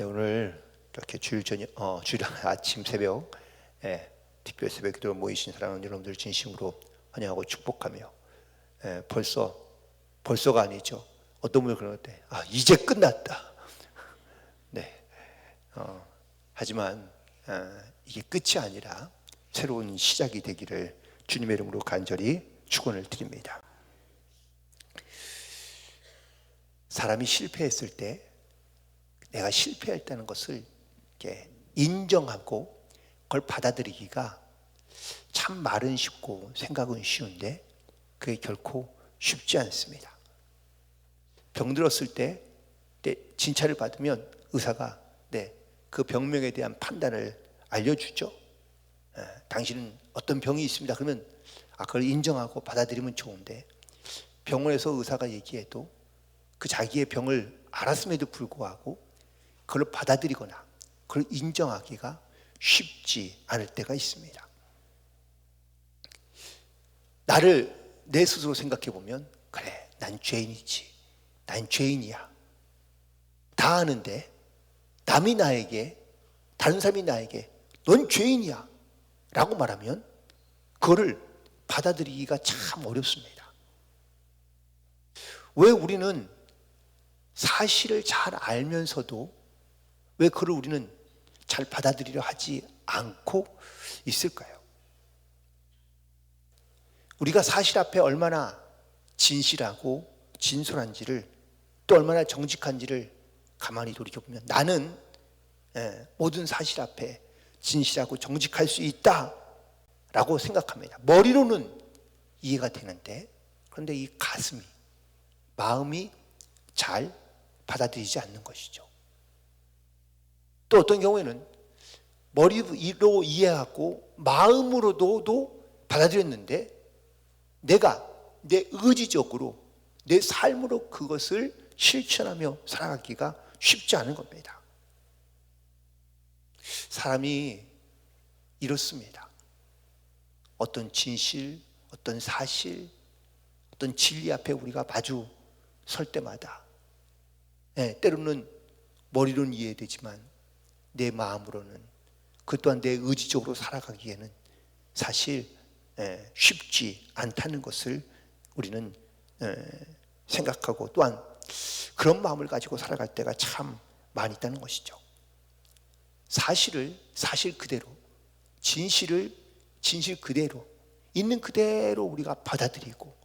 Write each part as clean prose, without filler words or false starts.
네, 오늘 이렇게 주일 아침 새벽, 특별 새벽 기도로 모이신 사랑하는 여러분들 진심으로 환영하고 축복하며, 벌써가 아니죠. 어떤 분이 그럴 때, 이제 끝났다. 네, 하지만 이게 끝이 아니라 새로운 시작이 되기를 주님의 이름으로 간절히 축원을 드립니다. 사람이 실패했을 때, 내가 실패했다는 것을 이렇게 인정하고 그걸 받아들이기가 참 말은 쉽고 생각은 쉬운데 그게 결코 쉽지 않습니다. 병들었을 때 진찰을 받으면 의사가 그 병명에 대한 판단을 알려주죠. 당신은 어떤 병이 있습니다. 그러면 그걸 인정하고 받아들이면 좋은데, 병원에서 의사가 얘기해도 그 자기의 병을 알았음에도 불구하고 그걸 받아들이거나 그걸 인정하기가 쉽지 않을 때가 있습니다. 내 스스로 생각해 보면, 그래, 난 죄인이지, 난 죄인이야, 다 아는데 다른 사람이 나에게 넌 죄인이야 라고 말하면 그거를 받아들이기가 참 어렵습니다. 왜 우리는 사실을 잘 알면서도 왜 그걸 우리는 잘 받아들이려 하지 않고 있을까요? 우리가 사실 앞에 얼마나 진실하고 진솔한지를, 또 얼마나 정직한지를 가만히 돌이켜보면, 나는 모든 사실 앞에 진실하고 정직할 수 있다라고 생각합니다. 머리로는 이해가 되는데, 그런데 이 마음이 잘 받아들이지 않는 것이죠. 또 어떤 경우에는 머리로 이해하고 마음으로도 받아들였는데 내가 내 의지적으로 내 삶으로 그것을 실천하며 살아가기가 쉽지 않은 겁니다. 사람이 이렇습니다. 어떤 진실, 어떤 사실, 어떤 진리 앞에 우리가 마주 설 때마다 때로는 머리로는 이해되지만 내 마음으로는, 그 또한 내 의지적으로 살아가기에는 사실 쉽지 않다는 것을 우리는 생각하고, 또한 그런 마음을 가지고 살아갈 때가 참 많이 있다는 것이죠. 사실을 사실 그대로, 진실을 진실 그대로, 있는 그대로 우리가 받아들이고,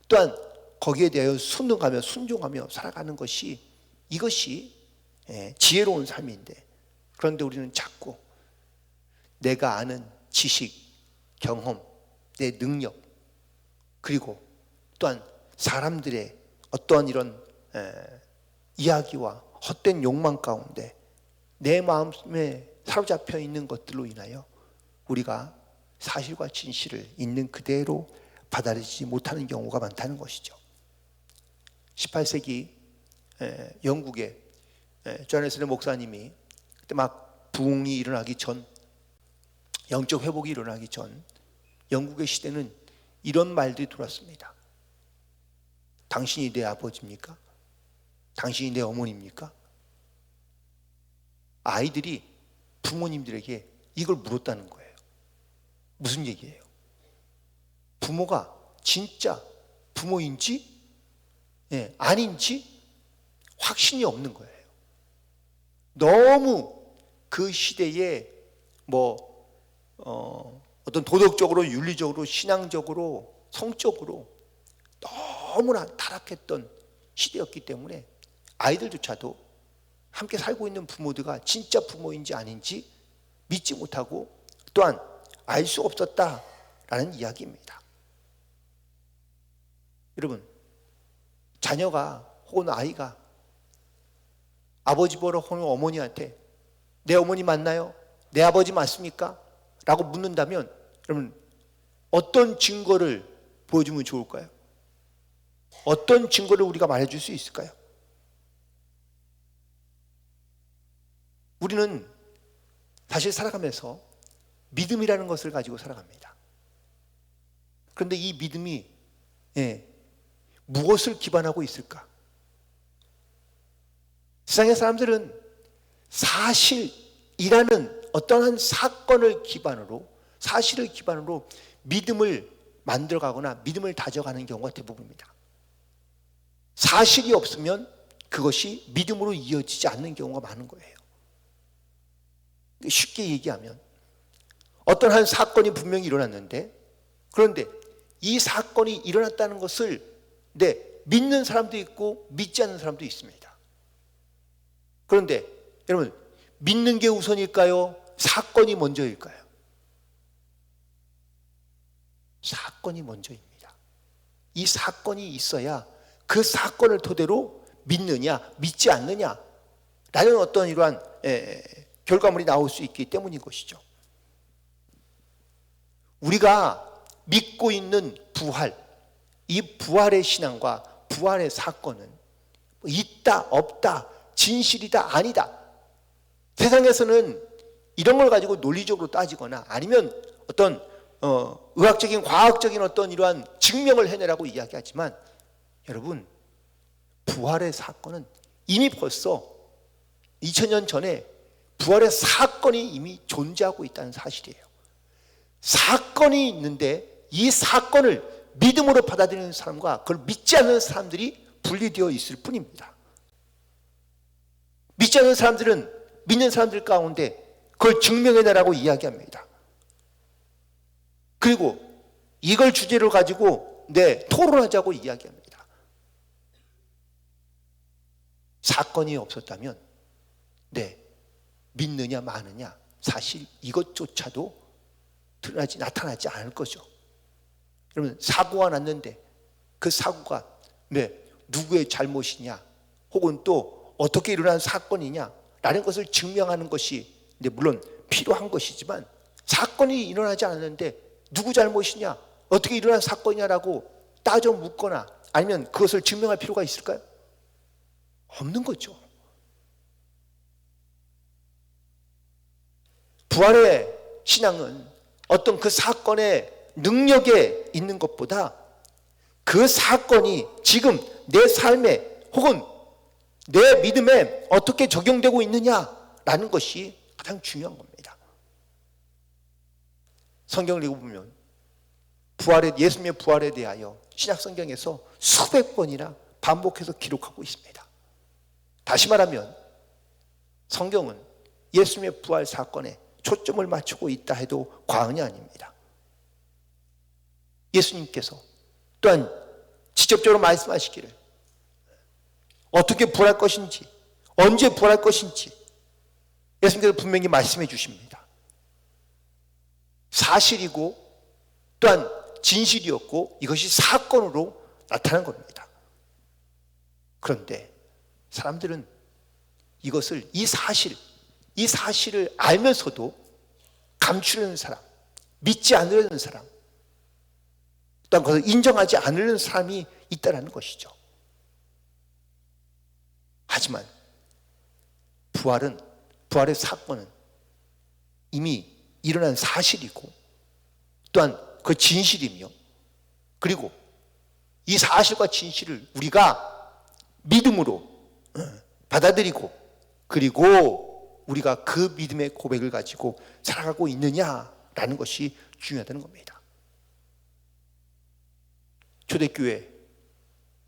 또한 거기에 대하여 순종하며 살아가는 이것이 지혜로운 삶인데, 그런데 우리는 자꾸 내가 아는 지식, 경험, 내 능력, 그리고 또한 사람들의 어떠한 이런 이야기와 헛된 욕망 가운데 내 마음에 사로잡혀 있는 것들로 인하여 우리가 사실과 진실을 있는 그대로 받아들이지 못하는 경우가 많다는 것이죠. 18세기 영국의 존 웨슬리 목사님이 그때 막 부흥이 일어나기 전, 영적 회복이 일어나기 전 영국의 시대는 이런 말들이 돌았습니다. 당신이 내 아버지입니까? 당신이 내 어머니입니까? 아이들이 부모님들에게 이걸 물었다는 거예요. 무슨 얘기예요? 부모가 진짜 부모인지 아닌지 확신이 없는 거예요. 너무 그 시대에 어떤 도덕적으로, 윤리적으로, 신앙적으로, 성적으로 너무나 타락했던 시대였기 때문에 아이들조차도 함께 살고 있는 부모들과 진짜 부모인지 아닌지 믿지 못하고 또한 알 수 없었다라는 이야기입니다. 여러분, 자녀가 혹은 아이가 아버지 보러 오는 어머니한테 내 어머니 맞나요? 내 아버지 맞습니까? 라고 묻는다면 여러분, 어떤 증거를 보여주면 좋을까요? 어떤 증거를 우리가 말해줄 수 있을까요? 우리는 사실 살아가면서 믿음이라는 것을 가지고 살아갑니다. 그런데 이 믿음이 무엇을 기반하고 있을까? 세상의 사람들은 사실이라는 어떠한 사건을 기반으로, 사실을 기반으로 믿음을 만들어가거나 믿음을 다져가는 경우가 대부분입니다. 사실이 없으면 그것이 믿음으로 이어지지 않는 경우가 많은 거예요. 쉽게 얘기하면 어떤 한 사건이 분명히 일어났는데, 그런데 이 사건이 일어났다는 것을 믿는 사람도 있고 믿지 않는 사람도 있습니다. 그런데 여러분, 믿는 게 우선일까요? 사건이 먼저일까요? 사건이 먼저입니다. 이 사건이 있어야 그 사건을 토대로 믿느냐 믿지 않느냐 라는 어떤 이러한 결과물이 나올 수 있기 때문인 것이죠. 우리가 믿고 있는 부활, 이 부활의 신앙과 부활의 사건은 있다 없다, 진실이다 아니다, 세상에서는 이런 걸 가지고 논리적으로 따지거나 아니면 어떤 의학적인 과학적인 어떤 이러한 증명을 해내라고 이야기하지만, 여러분, 부활의 사건은 이미 벌써 2000년 전에 부활의 사건이 이미 존재하고 있다는 사실이에요. 사건이 있는데 이 사건을 믿음으로 받아들이는 사람과 그걸 믿지 않는 사람들이 분리되어 있을 뿐입니다. 믿지 않는 사람들은 믿는 사람들 가운데 그걸 증명해내라고 이야기합니다. 그리고 이걸 주제로 가지고 토론하자고 이야기합니다. 사건이 없었다면 믿느냐 마느냐, 사실 이것조차도 나타나지 않을 거죠. 여러분, 사고가 났는데 그 사고가 누구의 잘못이냐 혹은 또 어떻게 일어난 사건이냐 라는 것을 증명하는 것이 물론 필요한 것이지만, 사건이 일어나지 않았는데 누구 잘못이냐 어떻게 일어난 사건이냐라고 따져 묻거나 아니면 그것을 증명할 필요가 있을까요? 없는 거죠. 부활의 신앙은 어떤 그 사건의 능력에 있는 것보다 그 사건이 지금 내 삶에 혹은 내 믿음에 어떻게 적용되고 있느냐라는 것이 가장 중요한 겁니다. 성경을 읽어보면 예수님의 부활에 대하여 신약성경에서 수백 번이나 반복해서 기록하고 있습니다. 다시 말하면 성경은 예수님의 부활 사건에 초점을 맞추고 있다 해도 과언이 아닙니다. 예수님께서 또한 직접적으로 말씀하시기를 어떻게 부활할 것인지, 언제 부활할 것인지 예수님께서 분명히 말씀해 주십니다. 사실이고 또한 진실이었고 이것이 사건으로 나타난 겁니다. 그런데 사람들은 이 사실을 알면서도 감추려는 사람, 믿지 않으려는 사람, 또한 그것을 인정하지 않으려는 사람이 있다는 것이죠. 하지만 부활의 사건은 이미 일어난 사실이고 또한 그 진실이며, 그리고 이 사실과 진실을 우리가 믿음으로 받아들이고 그리고 우리가 그 믿음의 고백을 가지고 살아가고 있느냐라는 것이 중요하다는 겁니다. 초대교회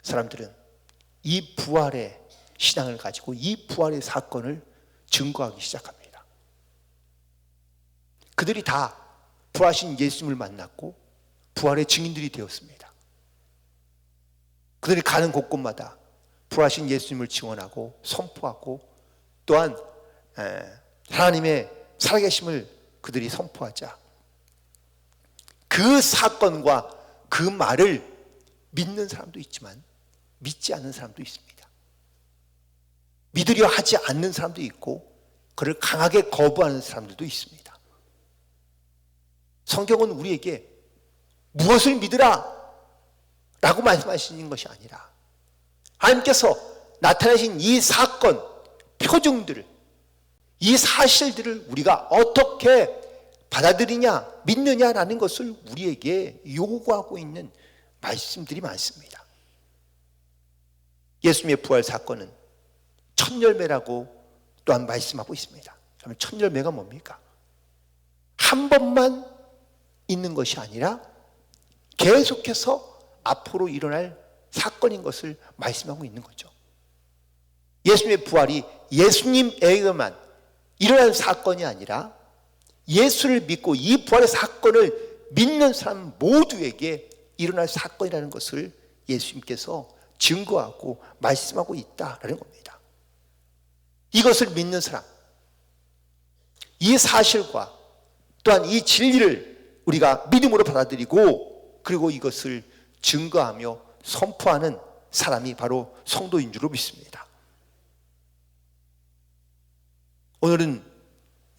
사람들은 이 부활의 신앙을 가지고 이 부활의 사건을 증거하기 시작합니다. 그들이 다 부활하신 예수님을 만났고 부활의 증인들이 되었습니다. 그들이 가는 곳곳마다 부활하신 예수님을 증언하고 선포하고 또한 하나님의 살아계심을 그들이 선포하자 그 사건과 그 말을 믿는 사람도 있지만 믿지 않는 사람도 있습니다. 믿으려 하지 않는 사람도 있고 그를 강하게 거부하는 사람들도 있습니다. 성경은 우리에게 무엇을 믿으라 라고 말씀하시는 것이 아니라 하나님께서 나타내신 이 사건, 표징들을, 이 사실들을 우리가 어떻게 받아들이냐, 믿느냐라는 것을 우리에게 요구하고 있는 말씀들이 많습니다. 예수님의 부활 사건은 첫 열매라고 또한 말씀하고 있습니다. 그러면 첫 열매가 뭡니까? 한 번만 있는 것이 아니라 계속해서 앞으로 일어날 사건인 것을 말씀하고 있는 거죠. 예수님의 부활이 예수님에게만 일어난 사건이 아니라 예수를 믿고 이 부활의 사건을 믿는 사람 모두에게 일어날 사건이라는 것을 예수님께서 증거하고 말씀하고 있다라는 겁니다. 이것을 믿는 사람, 이 사실과 또한 이 진리를 우리가 믿음으로 받아들이고 그리고 이것을 증거하며 선포하는 사람이 바로 성도인 줄로 믿습니다. 오늘은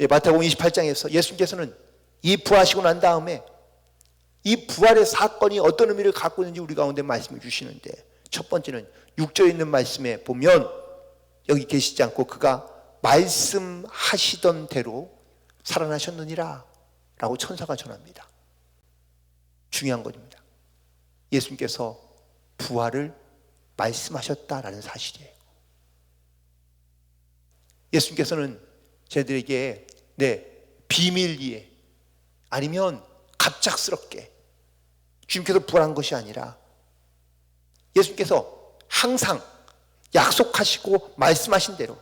마태복음 28장에서 예수님께서는 이 부활하시고 난 다음에 이 부활의 사건이 어떤 의미를 갖고 있는지 우리 가운데 말씀을 주시는데, 첫 번째는 6절에 있는 말씀에 보면 여기 계시지 않고 그가 말씀하시던 대로 살아나셨느니라 라고 천사가 전합니다. 중요한 것입니다. 예수님께서 부활을 말씀하셨다라는 사실이에요. 예수님께서는 저희들에게 비밀리에 아니면 갑작스럽게 주님께서 부활한 것이 아니라 예수님께서 항상 약속하시고 말씀하신 대로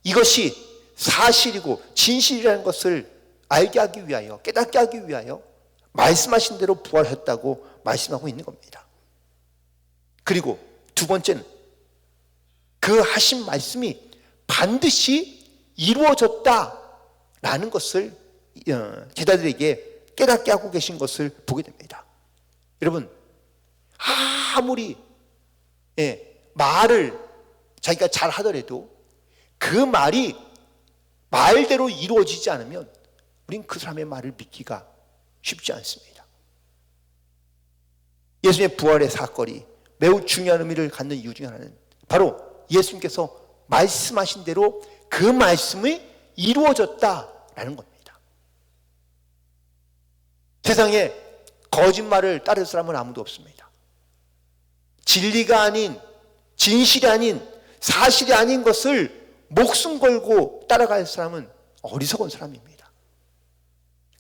이것이 사실이고 진실이라는 것을 알게 하기 위하여, 깨닫게 하기 위하여 말씀하신 대로 부활했다고 말씀하고 있는 겁니다. 그리고 두 번째는 그 하신 말씀이 반드시 이루어졌다라는 것을 제자들에게 깨닫게 하고 계신 것을 보게 됩니다. 여러분, 아무리 말을 자기가 잘 하더라도 그 말이 말대로 이루어지지 않으면 우린 그 사람의 말을 믿기가 쉽지 않습니다. 예수님의 부활의 사건이 매우 중요한 의미를 갖는 이유 중에 하나는 바로 예수님께서 말씀하신 대로 그 말씀이 이루어졌다라는 겁니다. 세상에 거짓말을 따를 사람은 아무도 없습니다. 진리가 아닌, 진실이 아닌, 사실이 아닌 것을 목숨 걸고 따라갈 사람은 어리석은 사람입니다.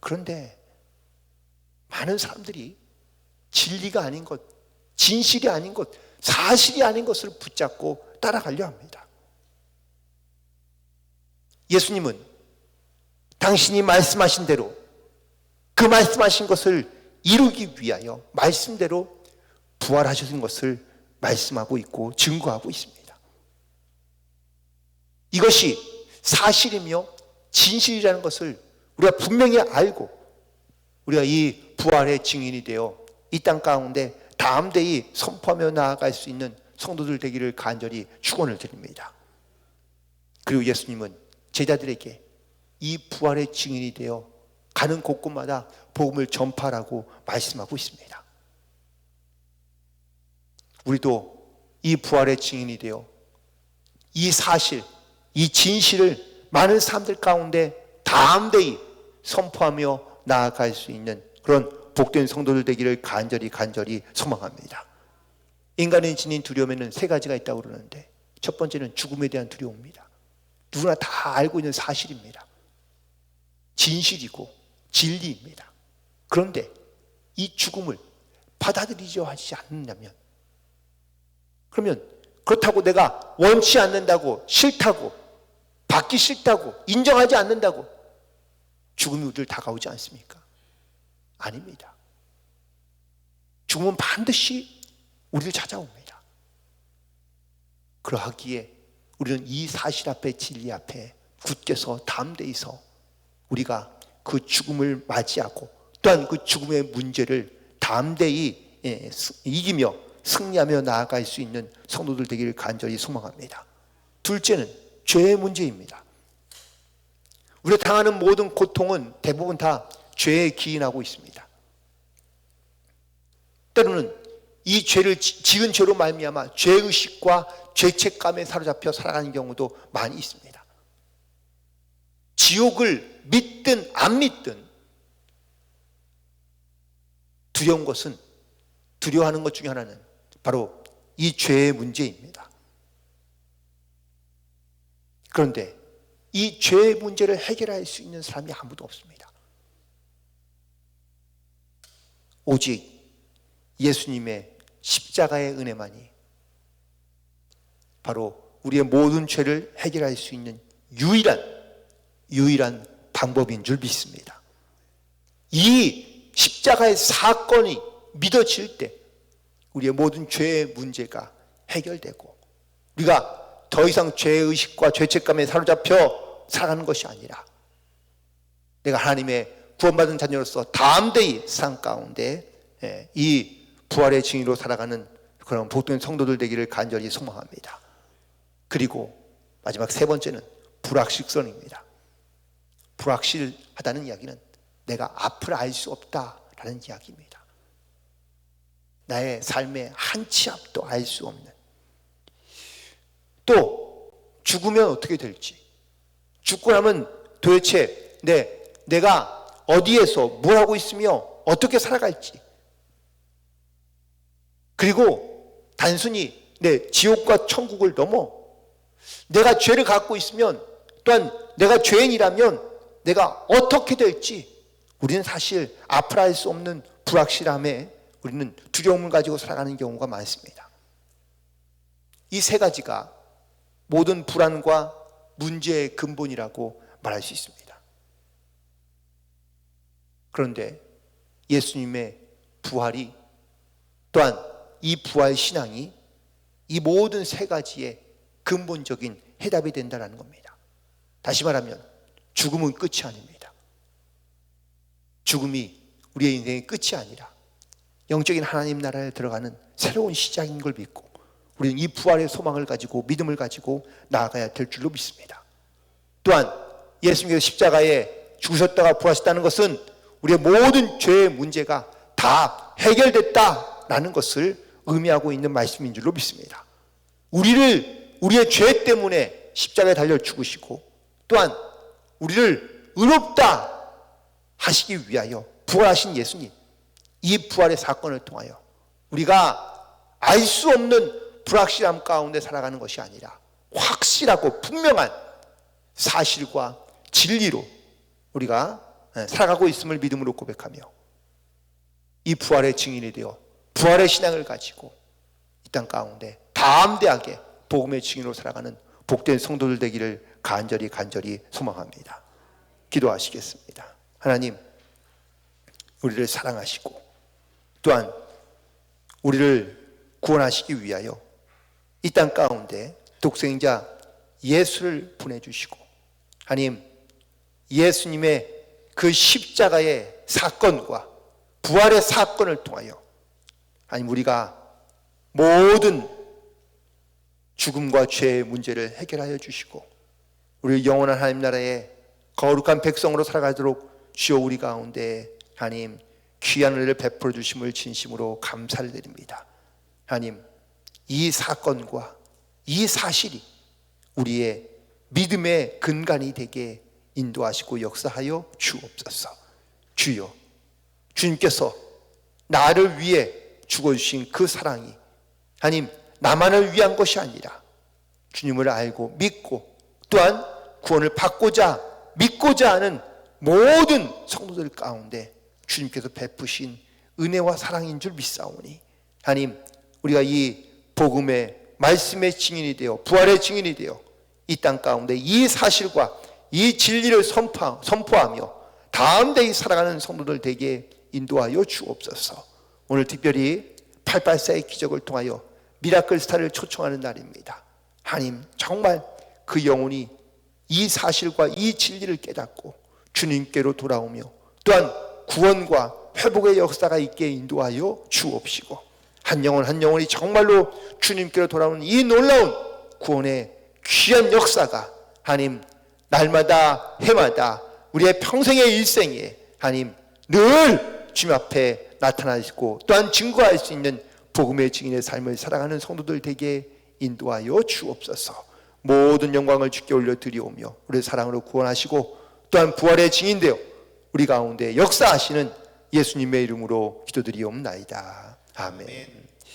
그런데 많은 사람들이 진리가 아닌 것, 진실이 아닌 것, 사실이 아닌 것을 붙잡고 따라가려 합니다. 예수님은 당신이 말씀하신 대로 그 말씀하신 것을 이루기 위하여 말씀대로 부활하신 것을 말씀하고 있고 증거하고 있습니다. 이것이 사실이며 진실이라는 것을 우리가 분명히 알고 우리가 이 부활의 증인이 되어 이 땅 가운데 담대히 선포하며 나아갈 수 있는 성도들 되기를 간절히 축원을 드립니다. 그리고 예수님은 제자들에게 이 부활의 증인이 되어 가는 곳곳마다 복음을 전파하라고 말씀하고 있습니다. 우리도 이 부활의 증인이 되어 이 사실, 이 진실을 많은 사람들 가운데 담대히 선포하며 나아갈 수 있는 그런 복된 성도들 되기를 간절히 소망합니다. 인간이 지닌 두려움에는 세 가지가 있다고 그러는데 첫 번째는 죽음에 대한 두려움입니다. 누구나 다 알고 있는 사실입니다. 진실이고 진리입니다. 그런데 이 죽음을 받아들이려 하지 않는다면, 그러면 그렇다고 내가 원치 않는다고, 싫다고, 받기 싫다고, 인정하지 않는다고 죽음이 우리를 다가오지 않습니까? 아닙니다. 죽음은 반드시 우리를 찾아옵니다. 그러하기에 우리는 이 사실 앞에, 진리 앞에 굳게 서 담대히 서 우리가 그 죽음을 맞이하고 또한 그 죽음의 문제를 담대히 이기며 승리하며 나아갈 수 있는 성도들 되기를 간절히 소망합니다. 둘째는 죄의 문제입니다. 우리가 당하는 모든 고통은 대부분 다 죄에 기인하고 있습니다. 때로는 이 죄를 지은 죄로 말미암아 죄의식과 죄책감에 사로잡혀 살아가는 경우도 많이 있습니다. 지옥을 믿든 안 믿든 두려운 것은, 두려워하는 것 중에 하나는 바로 이 죄의 문제입니다. 그런데 이 죄의 문제를 해결할 수 있는 사람이 아무도 없습니다. 오직 예수님의 십자가의 은혜만이 바로 우리의 모든 죄를 해결할 수 있는 유일한 방법인 줄 믿습니다. 이 십자가의 사건이 믿어질 때 우리의 모든 죄의 문제가 해결되고 우리가 더 이상 죄의식과 죄책감에 사로잡혀 살아가는 것이 아니라 내가 하나님의 구원받은 자녀로서 담대히 세상 가운데 이 부활의 증인으로 살아가는 그런 복된 성도들 되기를 간절히 소망합니다. 그리고 마지막 세 번째는 불확실성입니다. 불확실하다는 이야기는 내가 앞을 알 수 없다라는 이야기입니다. 나의 삶의 한 치 앞도 알 수 없는, 또 죽으면 어떻게 될지, 죽고 나면 도대체 내가 어디에서 뭘 하고 있으며 어떻게 살아갈지, 그리고 단순히 내 지옥과 천국을 넘어 내가 죄를 갖고 있으면, 또한 내가 죄인이라면 내가 어떻게 될지 우리는 사실 앞을 알 수 없는 불확실함에 우리는 두려움을 가지고 살아가는 경우가 많습니다. 이 세 가지가 모든 불안과 문제의 근본이라고 말할 수 있습니다. 그런데 예수님의 부활이, 또한 이 부활 신앙이 이 모든 세 가지의 근본적인 해답이 된다는 겁니다. 다시 말하면 죽음은 끝이 아닙니다. 죽음이 우리의 인생의 끝이 아니라 영적인 하나님 나라에 들어가는 새로운 시작인 걸 믿고 우리는 이 부활의 소망을 가지고 믿음을 가지고 나아가야 될 줄로 믿습니다. 또한 예수님께서 십자가에 죽으셨다가 부활하셨다는 것은 우리의 모든 죄의 문제가 다 해결됐다라는 것을 의미하고 있는 말씀인 줄로 믿습니다. 우리의 죄 때문에 십자가에 달려 죽으시고, 또한 우리를 의롭다 하시기 위하여 부활하신 예수님, 이 부활의 사건을 통하여 우리가 알 수 없는 불확실함 가운데 살아가는 것이 아니라 확실하고 분명한 사실과 진리로 우리가 살아가고 있음을 믿음으로 고백하며 이 부활의 증인이 되어 부활의 신앙을 가지고 이 땅 가운데 담대하게 복음의 증인으로 살아가는 복된 성도들 되기를 간절히 소망합니다. 기도하시겠습니다. 하나님, 우리를 사랑하시고 또한 우리를 구원하시기 위하여 이 땅 가운데 독생자 예수를 보내주시고, 하나님, 예수님의 그 십자가의 사건과 부활의 사건을 통하여 하나님, 우리가 모든 죽음과 죄의 문제를 해결하여 주시고 우리 영원한 하나님 나라의 거룩한 백성으로 살아가도록 주여 우리 가운데 하나님 귀한 은혜를 베풀어 주심을 진심으로 감사를 드립니다. 하나님, 이 사건과 이 사실이 우리의 믿음의 근간이 되게 인도하시고 역사하여 주옵소서. 주여, 주님께서 나를 위해 죽어주신 그 사랑이 하나님 나만을 위한 것이 아니라 주님을 알고 믿고 또한 구원을 받고자 믿고자 하는 모든 성도들 가운데 주님께서 베푸신 은혜와 사랑인 줄 믿사오니, 하나님, 우리가 이 복음의 말씀의 증인이 되어 부활의 증인이 되어 이 땅 가운데 이 사실과 이 진리를 선포하며 담대히 살아가는 성도들 되게 인도하여 주옵소서. 오늘 특별히 884의 기적을 통하여 미라클 스타를 초청하는 날입니다. 하나님, 정말 그 영혼이 이 사실과 이 진리를 깨닫고 주님께로 돌아오며 또한 구원과 회복의 역사가 있게 인도하여 주옵시고, 한 영혼 한 영혼이 정말로 주님께로 돌아오는 이 놀라운 구원의 귀한 역사가 하나님 날마다 해마다 우리의 평생의 일생에 하나님 늘 주님 앞에 나타나시고 또한 증거할 수 있는 복음의 증인의 삶을 살아가는 성도들 되게 인도하여 주옵소서. 모든 영광을 주께 올려드리오며 우리의 사랑으로 구원하시고 또한 부활의 증인되어 우리 가운데 역사하시는 예수님의 이름으로 기도드리옵나이다. 아멘.